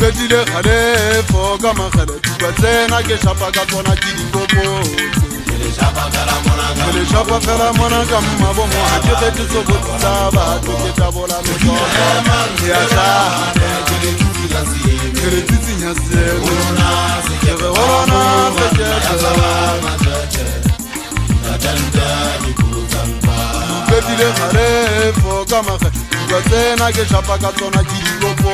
Fetile khale fo kama khale tubatsena ke shapa ka tsona ke dingopo le shapa fela mona ka mabomo ha ke khetse so botsa ba to ke tabola me so ya sa ke le tsitsinya se ona se ke ona se ke Fetile khale fo kama khale tubatsena ke shapa ka tsona ke dingopo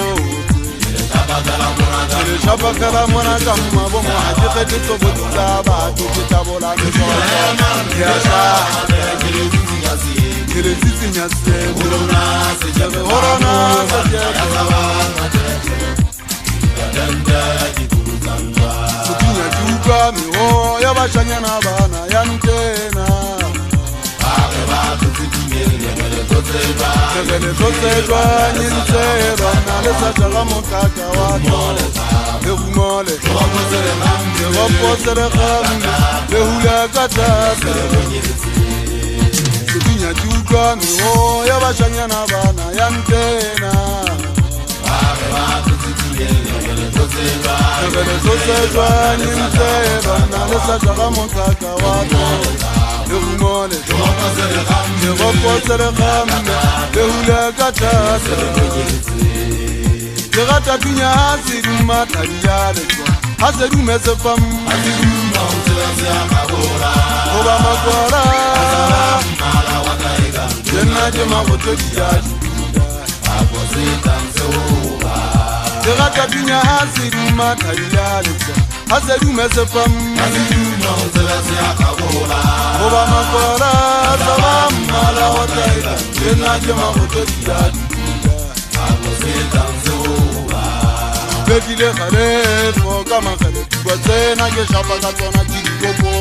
le shapa fela mona ka mabomo ha ke khetse so botsa ba to ke tabola me so ya sa ke le tsitsinya se ona se ke ona se ke Sukinya juga miho ya bashanyana bana ya ntena Kegele totsejwa nyintseba na lesatsa la mokaka wa tole Le humole Le roposele gamle Le hula katase Sukinya juga miho ya bashanyana bana ya ntena Kegele totsejwa nyintseba na lesatsa la mokaka wa tole Le humole Le roposele gamle Le hula katase Le gata dunya hasi dumata diyale Hase dume se fam Oba makwara Jena jema koto diyaji Le gata dunya hasi dumata diyale Hase dume se fam Oba makwara Salam mala wataida Jena jema koto diyaji Fetile khale fo kama khale tubatsena ke shapa ka tsona ke dikopo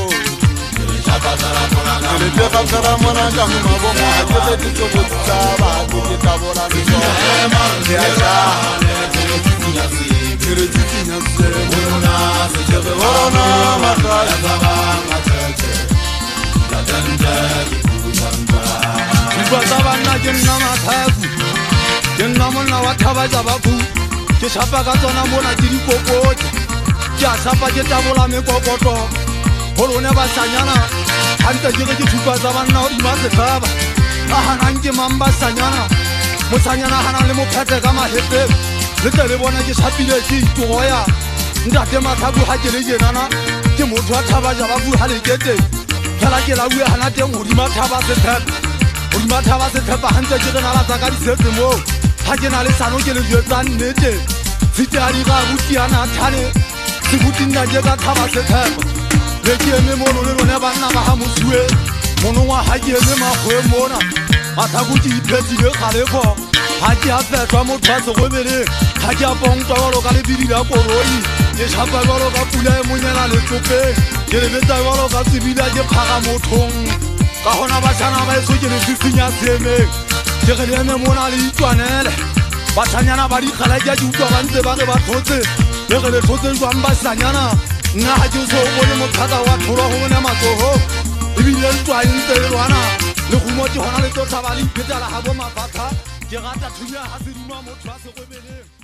le teka fela mona ka mabomo ha ke khetse so botsa ba ke tabola me so ya sa ke le tsitsinya se ona se ke ona makala Dibata bana ke nna mathaku ke nna monna wa thaba tsa babu ke shapa ka tsona mona ke dikokote ke a shapa ke tabola mekokoto go rone ba sanyana hantse ke ke thupa tsa banna o di mase baba a hana nke mamba sanyana mo sanyana hana le mo phete ka mahepe le tle le bona ke shapile ke itoya ntate mathabu ha ke le jenana ke motho a thaba ja babu ha le kete kala ke la uwe hana teng o di mathaba se thapa o di mathaba se thapa hantse ke re nala tsa ka di setse mo ha ke na le sano ke le jetsa nnete Sitari ga butiana thane se butinna je ka thaba se thapa le ke eme mono le rona bana ba ha mosue mono wa ha ke eme magwe mona a tha go di phetsile gale go ha ke a fetwa motho a se go bele ha ke a pongtwa go ka le bidi la koroi ke shapa go ka pula e monyana le tsope ke le betsa go ka tsibila ke phaga mothong ka hona ba tsana ba eso ke le tsitsinya seme ke re eme mona le itwanele Basanyana ba di khala ja di utlwa ba ntse ba re ba thotse le ge le thotse jwang basanyana nna ha ke so bone mothata wa tholo go bona matsoho e bile ntwa ntse le rwana le go mo ke hona le tlo thaba le iphetala ha bo mabatha ke rata thunya ha se duma motho a se go bele